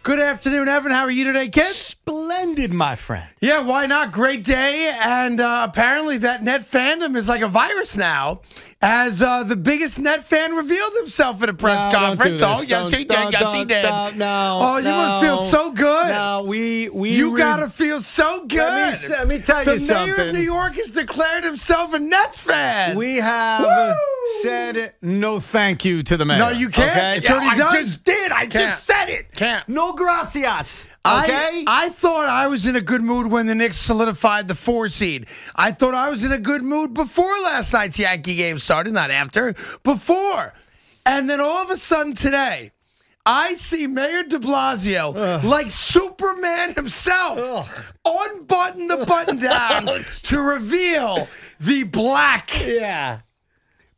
Good afternoon, Evan. How are you today, kid? Splendid, my friend. Yeah, why not? Great day. And apparently that net fandom is like a virus now, as the biggest net fan revealed himself at a press conference. Don't do this. Yes, he did. Yes, he did. No. You must feel so good. No, you got to feel so good. Let me tell you something. The mayor of New York has declared himself a Nets fan. We have said no thank you to the mayor. No, you can't. Okay? It's already done. I just did. I just said it. Can't. No gracias. Okay? I thought I was in a good mood when the Knicks solidified the 4 seed. I thought I was in a good mood before last night's Yankee game started, not after, before. And then all of a sudden today, I see Mayor de Blasio, like Superman himself, unbutton the button down to reveal the black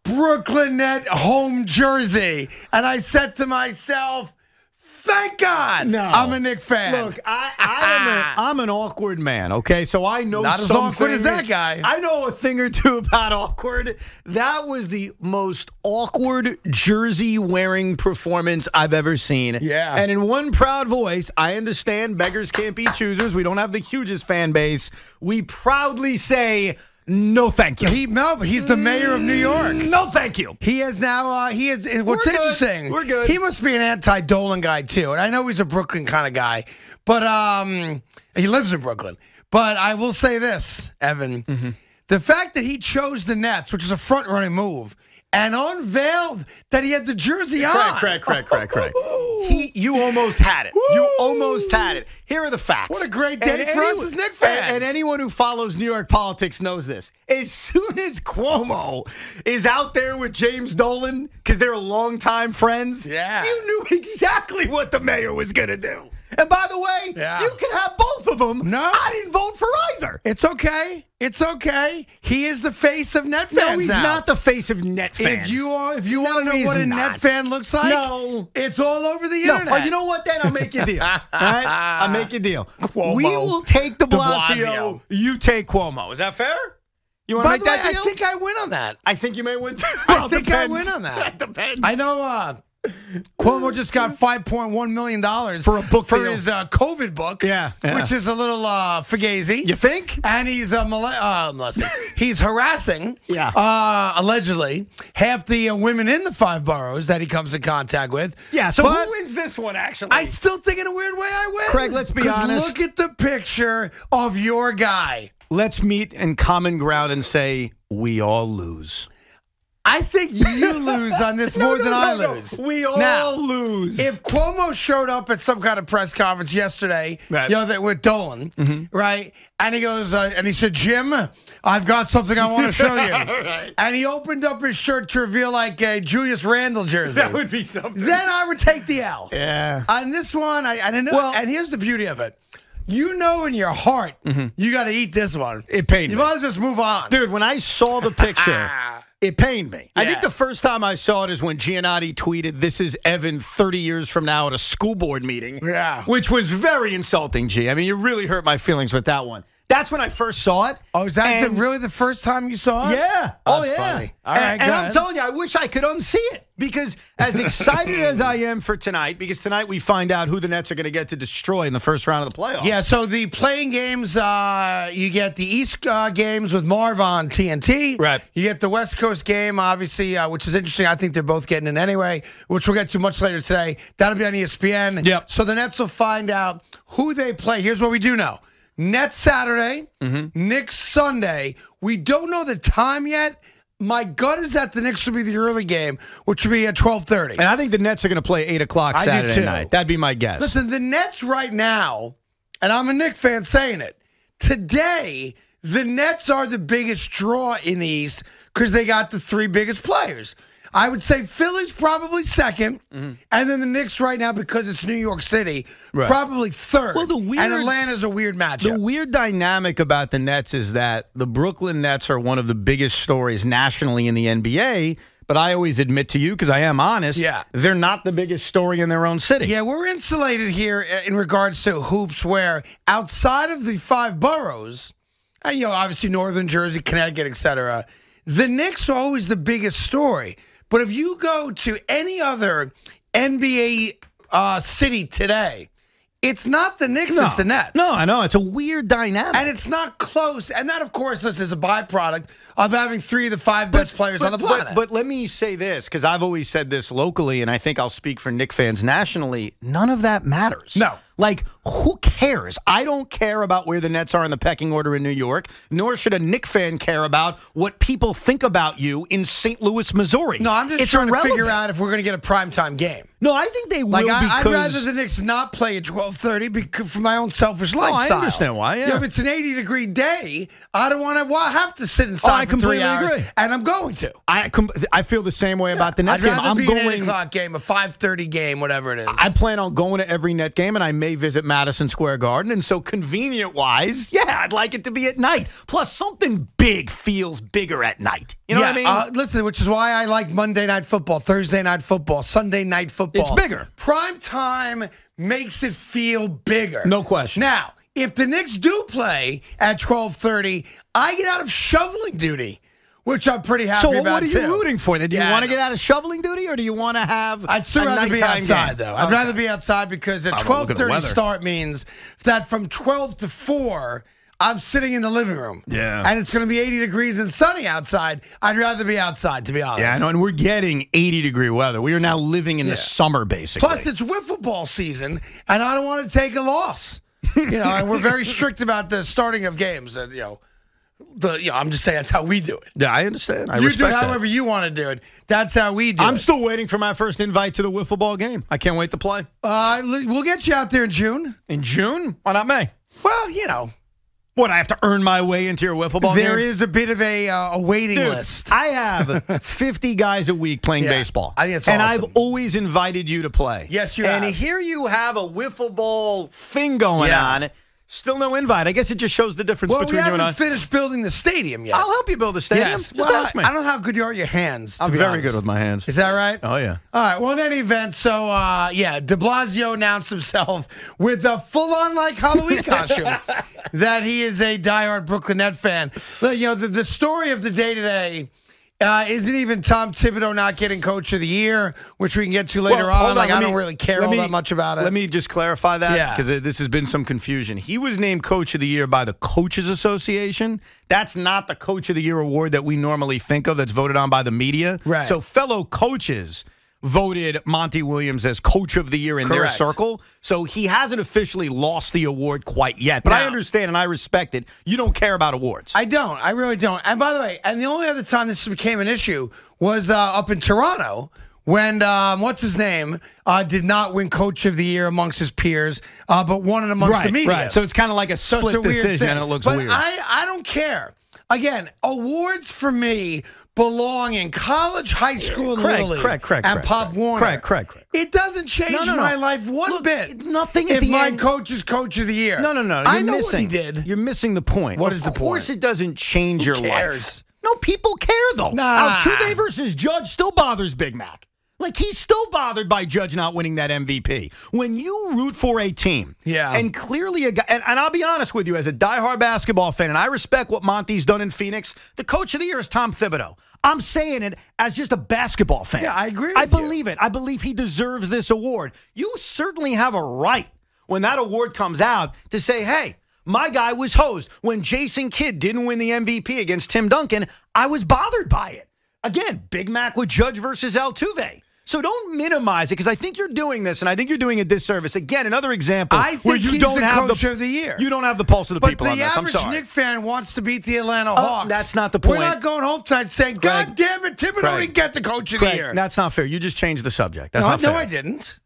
Brooklyn Net home jersey. And I said to myself, thank God I'm a Knicks fan. Look, I'm an awkward man, okay? So I know not as awkward as that guy. I know a thing or two about awkward. That was the most awkward jersey-wearing performance I've ever seen. Yeah. And in one proud voice, I understand beggars can't be choosers. We don't have the hugest fan base. We proudly say, no, thank you. But he's the mayor of New York. No, thank you. He is now, what's interesting, We're good. He must be an anti-Dolan guy, too. And I know he's a Brooklyn kind of guy, but he lives in Brooklyn. But I will say this, Evan. The fact that he chose the Nets, which is a front-running move, and unveiled that he had the jersey on. Correct. You almost had it. You almost had it. Here are the facts. What a great day for us as Knicks fans. And anyone who follows New York politics knows this. As soon as Cuomo is out there with James Dolan, because they're longtime friends, you knew exactly what the mayor was going to do. And by the way, you can have both of them. No. I didn't vote for either. It's okay. It's okay. He is the face of Net fans. No, he's not the face of Net fans. If you want to know what a Net fan looks like, it's all over the internet. Oh, you know what? Then I'll make you a deal. All right? I'll make you a deal. Cuomo. We will take de Blasio. You take Cuomo. Is that fair? You want to make that deal? I think I win on that. I think you may win too. I think I win on that. That depends. I know Cuomo just got $5.1 million for a book for deal. his COVID book, which is a little fugazi. You think? And he's he's harassing, allegedly, half the women in the 5 boroughs that he comes in contact with. Yeah. So who wins this one? Actually, I still think in a weird way I win. Craig, let's be honest. Look at the picture of your guy. Let's meet in common ground and say we all lose. I think you lose on this more than I lose. We all lose. If Cuomo showed up at some kind of press conference yesterday, with Dolan, right, and he goes, and he said, Jim, I've got something I want to show you. And he opened up his shirt to reveal like a Julius Randle jersey. That would be something. Then I would take the L. Yeah. On this one, I don't know. Well, and here's the beauty of it. You know in your heart, you got to eat this one. It pained me. You might as well just move on. Dude, when I saw the picture, it pained me. I think the first time I saw it is when Giannotti tweeted, "This is Evan 30 years from now at a school board meeting." Yeah. Which was very insulting, G. I mean, you really hurt my feelings with that one. That's when I first saw it. Oh, is that really the first time you saw it? Yeah. That's funny. All right, and I'm telling you, I wish I could unsee it. Because as excited as I am for tonight, because tonight we find out who the Nets are going to get to destroy in the first round of the playoffs. Yeah, so the playing games, you get the East games with Marv on TNT. Right. You get the West Coast game, obviously, which is interesting. I think they're both getting in anyway, which we'll get to much later today. That'll be on ESPN. Yep. So the Nets will find out who they play. Here's what we do know. Nets Saturday, Knicks Sunday. We don't know the time yet. My gut is that the Knicks will be the early game, which will be at 12:30. And I think the Nets are going to play 8 o'clock Saturday night. That'd be my guess. Listen, the Nets right now, and I'm a Knicks fan saying it, today, the Nets are the biggest draw in the East because they got the 3 biggest players. I would say Philly's probably second, and then the Knicks right now, because it's New York City, probably third. Well, and Atlanta's a weird matchup. The weird dynamic about the Nets is that the Brooklyn Nets are one of the biggest stories nationally in the NBA, but I always admit to you, because I am honest, they're not the biggest story in their own city. Yeah, we're insulated here in regards to hoops where outside of the 5 boroughs, and, obviously Northern Jersey, Connecticut, etc., the Knicks are always the biggest story. But if you go to any other NBA city today, It's not the Knicks, it's the Nets. No, I know. It's a weird dynamic. And it's not close. And that, of course, this is a byproduct of having 3 of the 5 best players on the planet. But let me say this, because I've always said this locally, and I think I'll speak for Knicks fans nationally. None of that matters. No. Like, who cares? I don't care about where the Nets are in the pecking order in New York, nor should a Knicks fan care about what people think about you in St. Louis, Missouri. No, I'm just trying to figure out if we're going to get a primetime game. No, I think they will I'd rather the Knicks not play at 12:30 for my own selfish lifestyle. I understand why, yeah. If it's an 80-degree day, I don't want to have to sit inside for 3 hours. Agree. And I'm going to. I feel the same way about the Nets game. I'd rather be an 8 o'clock game, a 5:30 game, whatever it is. I plan on going to every Net game, and I may visit Madison Square Garden. And so convenient-wise, yeah, I'd like it to be at night. Plus, something big feels bigger at night. You know what I mean? Listen, which is why I like Monday Night Football, Thursday Night Football, Sunday Night Football. It's bigger. Prime time makes it feel bigger. No question. Now, if the Knicks do play at 12:30, I get out of shoveling duty, which I'm pretty happy about. So what are you rooting for then? Do you want to get out of shoveling duty, or do you want to have I'd still rather be outside, though. I'd rather be outside because a 12:30 start means that from 12 to 4, I'm sitting in the living room. Yeah. And it's going to be 80 degrees and sunny outside. I'd rather be outside, to be honest. Yeah, I know, and we're getting 80-degree weather. We are now living in the summer, basically. Plus, it's wiffle ball season, and I don't want to take a loss. And we're very strict about the starting of games. And, I'm just saying that's how we do it. Yeah, I understand. I you respect do it however you want to do it. That's how we do it. I'm still waiting for my first invite to the wiffle ball game. I can't wait to play. We'll get you out there in June. In June? Why not May? Well, What, I have to earn my way into your wiffle ball game? There is a bit of a waiting list. I have 50 guys a week playing baseball. I think it's and awesome. I've always invited you to play. Yes, you have. And here you have a wiffle ball thing going on. Still no invite. I guess it just shows the difference between you and I. We haven't finished building the stadium yet. I'll help you build the stadium. Yes. Just ask me. I don't know how good you are at your hands. I'm very good with my hands. Is that right? Oh, yeah. All right. Well, in any event, so, de Blasio announced himself with a full-on, Halloween costume that he is a diehard Brooklyn Net fan. But, the story of the day today isn't even Tom Thibodeau not getting Coach of the Year, which we can get to later on. I don't really care all that much about it. Let me just clarify that because this has been some confusion. He was named Coach of the Year by the Coaches Association. That's not the Coach of the Year award that we normally think of that's voted on by the media. Right. So fellow coaches voted Monty Williams as Coach of the Year in their circle. So he hasn't officially lost the award quite yet. But I understand and I respect it. You don't care about awards. I don't. I really don't. And by the way, the only other time this became an issue was up in Toronto when, what's his name, did not win Coach of the Year amongst his peers, but won it amongst the media. Right. So it's kind of like a split decision and it looks weird. But I don't care. Again, awards for me belong in college, high school, and Little League, and Pop Warner. Correct. It doesn't change my life one bit. Nothing if my coach is Coach of the Year. No. I know what he did. You're missing the point. What is the point? Of course it doesn't change your life. No, people care, though. Nah. Altuve versus Judge still bothers Big Mac. He's still bothered by Judge not winning that MVP. When you root for a team, and clearly a guy, and I'll be honest with you, as a diehard basketball fan, and I respect what Monty's done in Phoenix, the Coach of the Year is Tom Thibodeau. I'm saying it as just a basketball fan. Yeah, I agree with I believe it. I believe he deserves this award. You certainly have a right when that award comes out to say, hey, my guy was hosed. When Jason Kidd didn't win the MVP against Tim Duncan, I was bothered by it. Again, Big Mac with Judge versus Altuve. So don't minimize it because I think you're doing this, and I think you're doing a disservice. Again, another example where you don't have the Coach of the Year. You don't have the pulse of the people on this. I'm sorry. But the average Knicks fan wants to beat the Atlanta Hawks. That's not the point. We're not going home tonight saying, God damn it, Thibodeau didn't get the Coach of the Year. That's not fair. You just changed the subject. That's not fair. No, I didn't.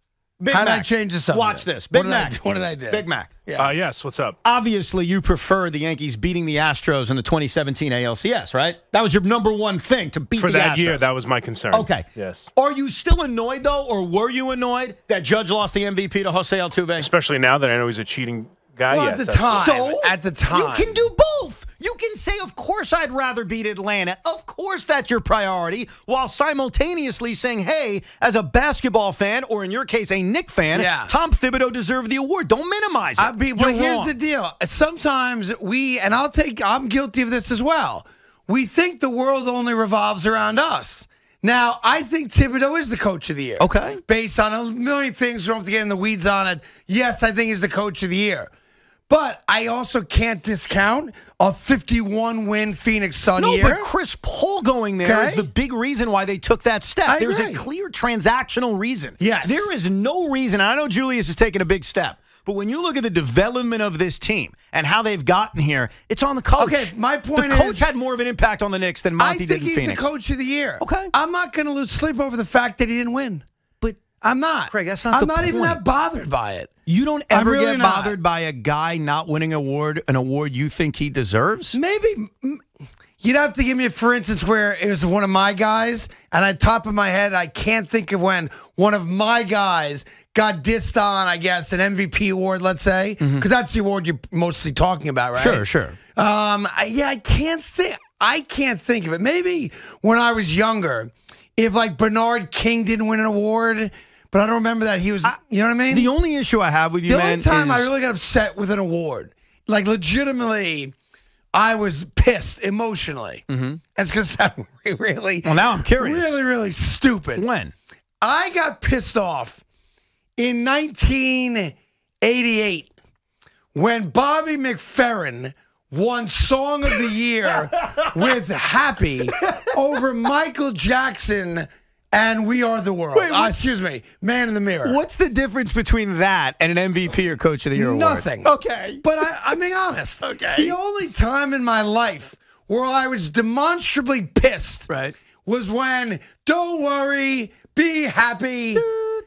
How did I change the subject? Watch this. Big Mac. What did I do? Big Mac. Yes, what's up? Obviously, you prefer the Yankees beating the Astros in the 2017 ALCS, right? That was your number one thing, to beat the Astros. For that year, that was my concern. Okay. Yes. Are you still annoyed, though, or were you annoyed that Judge lost the MVP to Jose Altuve? Especially now that I know he's a cheating guy. Well, yes, at the time. You can do both. You can say, of course, I'd rather beat Atlanta. Of course, that's your priority, while simultaneously saying, hey, as a basketball fan, or in your case, a Knicks fan, Tom Thibodeau deserved the award. Don't minimize it. But here's the deal. Sometimes I'm guilty of this as well. We think the world only revolves around us. Now, I think Thibodeau is the coach of the year. Okay. Based on a million things. We don't have to get in the weeds on it. Yes, I think he's the coach of the year. But I also can't discount a 51-win Phoenix Sun year. No, but Chris Paul going there is the big reason why they took that step. There's a clear transactional reason. Yes. There is no reason. I know Julius is taking a big step. But when you look at the development of this team and how they've gotten here, it's on the coach. Okay, my point is... The coach had more of an impact on the Knicks than Monty did in Phoenix. I think he's the coach of the year. Okay. I'm not going to lose sleep over the fact that he didn't win. But I'm not. Craig, that's not the point. I'm not even that bothered by it. You don't ever really get bothered by a guy not winning an award you think he deserves? Maybe... You'd have to give me, for instance, where it was one of my guys, and on top of my head, I can't think of when one of my guys got dissed on, I guess, an MVP award, let's say, because that's the award you're mostly talking about, right? Sure. I can't think. I can't think of it. Maybe when I was younger, if like Bernard King didn't win an award, but I don't remember that he was. You know what I mean? The only issue I have with you, man, the only time I really got upset with an award, like legitimately. I was pissed emotionally. It's going to sound really... Well, now I'm curious. Really, really stupid. When? I got pissed off in 1988 when Bobby McFerrin won Song of the Year with Happy over Michael Jackson and We Are the World. Excuse me, Man in the Mirror. What's the difference between that and an MVP or Coach of the Year award? Nothing. Okay. But I'm being honest. Okay. The only time in my life where I was demonstrably pissed was when Don't Worry, Be Happy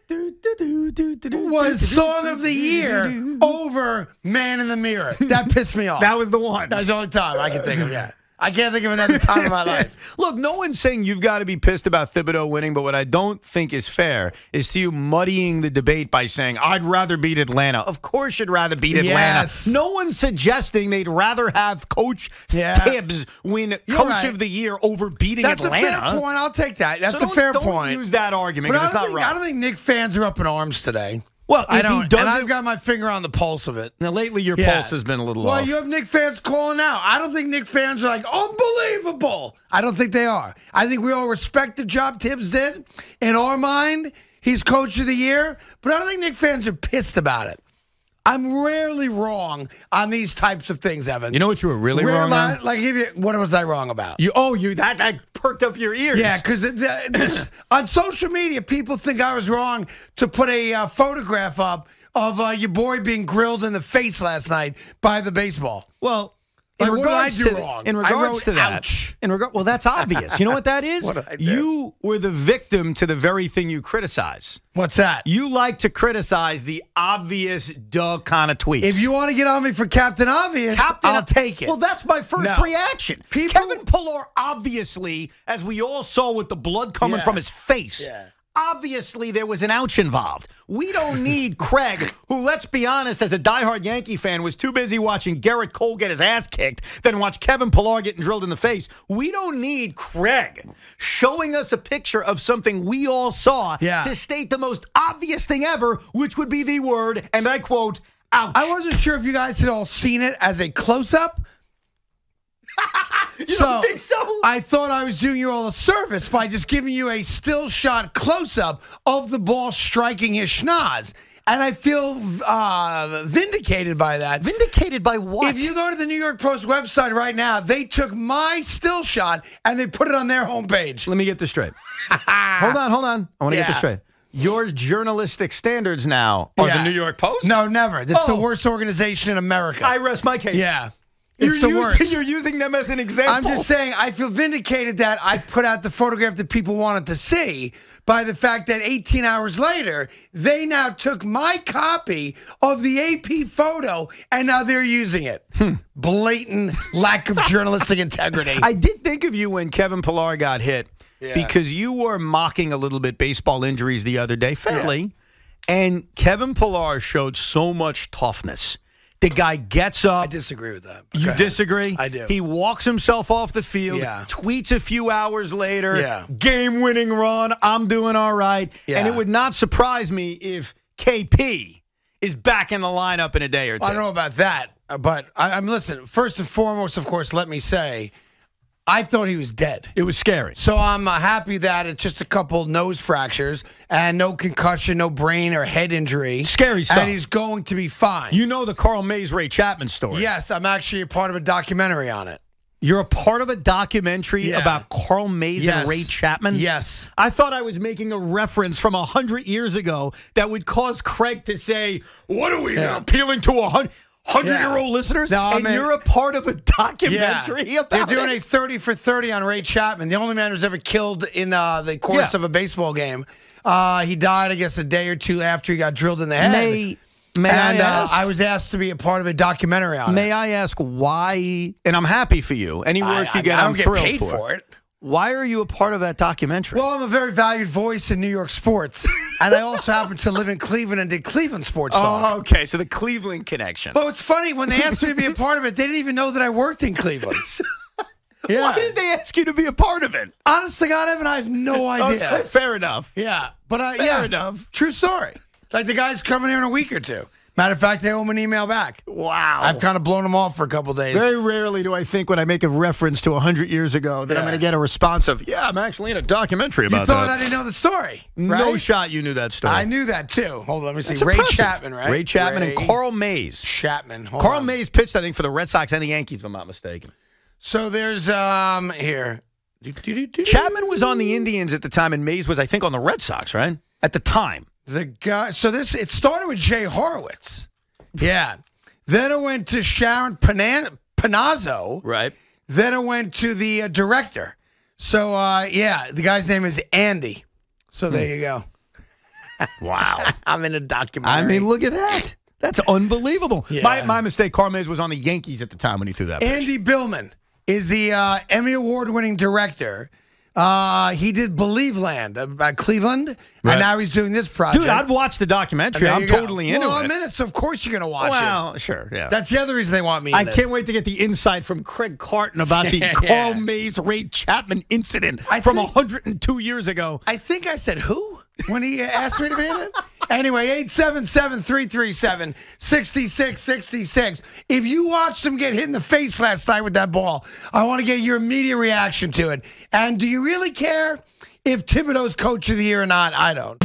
was Song of the Year over Man in the Mirror. That pissed me off. That was the one. That was the only time I can think of, I can't think of another time in my life. Look, no one's saying you've got to be pissed about Thibodeau winning, but what I don't think is fair is to you muddying the debate by saying, I'd rather beat Atlanta. Of course you'd rather beat Atlanta. Yes. No one's suggesting they'd rather have Coach Thibs win Coach of the Year over beating Atlanta. That's a fair point. I'll take that. That's a fair point. Don't use that argument because it's not right. I don't think Knicks fans are up in arms today. Well, I don't, and I've got my finger on the pulse of it. Now, lately, your pulse has been a little off. Well, you have Knicks fans calling out. I don't think Knicks fans are like, unbelievable. I don't think they are. I think we all respect the job Thibs did. In our mind, he's Coach of the Year. But I don't think Knicks fans are pissed about it. I'm rarely wrong on these types of things, Evan. You know what you were really wrong on? Like, what was I wrong about? That perked up your ears. Yeah, because on social media, people think I was wrong to put a photograph up of your boy being grilled in the face last night by the baseball. Well, in regards to that, well, that's obvious. You know what that is? What did I do? You were the victim to the very thing you criticize. What's that? You like to criticize the obvious, duh kind of tweets. If you want to get on me for Captain Obvious, I'll take it. Well, that's my first reaction. Kevin Pillar, obviously, as we all saw with the blood coming from his face, obviously there was an ouch involved. We don't need Craig, who, let's be honest, as a diehard Yankee fan, was too busy watching Garrett Cole get his ass kicked than watch Kevin Pillar getting drilled in the face. We don't need Craig showing us a picture of something we all saw to state the most obvious thing ever, which would be the word, and I quote, ouch. I wasn't sure if you guys had all seen it as a close-up. You don't think so? I thought I was doing you all a service by just giving you a still shot close-up of the ball striking his schnoz. And I feel vindicated by that. Vindicated by what? If you go to the New York Post website right now, they took my still shot and they put it on their homepage. Let me get this straight. Hold on. I want to get this straight. Your journalistic standards now are the New York Post? No, never. That's the worst organization in America. I rest my case. Yeah. It's the worst. You're using them as an example. I'm just saying I feel vindicated that I put out the photograph that people wanted to see by the fact that 18 hours later, they now took my copy of the AP photo and now they're using it. Blatant lack of journalistic integrity. I did think of you when Kevin Pillar got hit because you were mocking a little bit baseball injuries the other day, fairly. And Kevin Pillar showed so much toughness. The guy gets up. I disagree with that. You disagree? I do. He walks himself off the field, tweets a few hours later, game-winning run, I'm doing all right. And it would not surprise me if KP is back in the lineup in a day or two. I don't know about that, but I'm listen, first and foremost, of course, let me say, I thought he was dead. It was scary. So I'm happy that it's just a couple nose fractures and no concussion, no brain or head injury. Scary stuff. And he's going to be fine. You know the Carl Mays, Ray Chapman story. Yes, I'm actually a part of a documentary on it. You're a part of a documentary about Carl Mays and Ray Chapman? Yes. I thought I was making a reference from 100 years ago that would cause Craig to say, what are we appealing to 100-year-old listeners? No, and you're a part of a documentary about They're doing a 30 for 30 on Ray Chapman, the only man who's ever killed in the course of a baseball game. He died, I guess, a day or two after he got drilled in the head. I was asked to be a part of a documentary on it. May I ask why? And I'm happy for you. Any work you get, I'm thrilled I don't get paid for it. Why are you a part of that documentary? Well, I'm a very valued voice in New York sports, and I also happen to live in Cleveland and did Cleveland sports talk. Oh, okay. So the Cleveland connection. Well, it's funny when they asked me to be a part of it, they didn't even know that I worked in Cleveland. Why did they ask you to be a part of it? Honestly, God, Evan, I have no idea. Okay, fair enough. Yeah, but fair enough. True story. Like the guy's coming here in a week or two. Matter of fact, they owe him an email back. Wow. I've kind of blown them off for a couple days. Very rarely do I think when I make a reference to 100 years ago that I'm going to get a response of, yeah, I'm actually in a documentary about that. You thought I didn't know the story, right? No shot you knew that story. I knew that, too. Hold on, let me see. That's Ray impressive. Chapman, right? Ray Chapman and Carl Mays. Chapman. Carl Mays pitched, I think, for the Red Sox and the Yankees, if I'm not mistaken. So there's, here. Chapman was on the Indians at the time, and Mays was, I think, on the Red Sox, right? At the time. The guy, so it started with Jay Horowitz. Yeah. Then it went to Sharon Panazzo. Right. Then it went to the director. So, the guy's name is Andy. So there you go. Wow. I'm in a documentary. I mean, look at that. That's unbelievable. Yeah. My mistake, Carl Mays was on the Yankees at the time when he threw that pitch. Andy Billman is the Emmy Award-winning director. He did Believe Land about Cleveland, and now he's doing this project. Dude, I'd watch the documentary. I'm totally into it. Well, I'm in it, so of course you're going to watch it. Well, sure, yeah. That's the other reason they want me in I it. can't wait to get the insight from Craig Carton about the Carl Mays, Ray Chapman incident from 102 years ago. I think I said who when he asked me to be in it. Anyway, 877-337-6666. If you watched him get hit in the face last night with that ball, I want to get your immediate reaction to it. And do you really care if Thibodeau's coach of the year or not? I don't.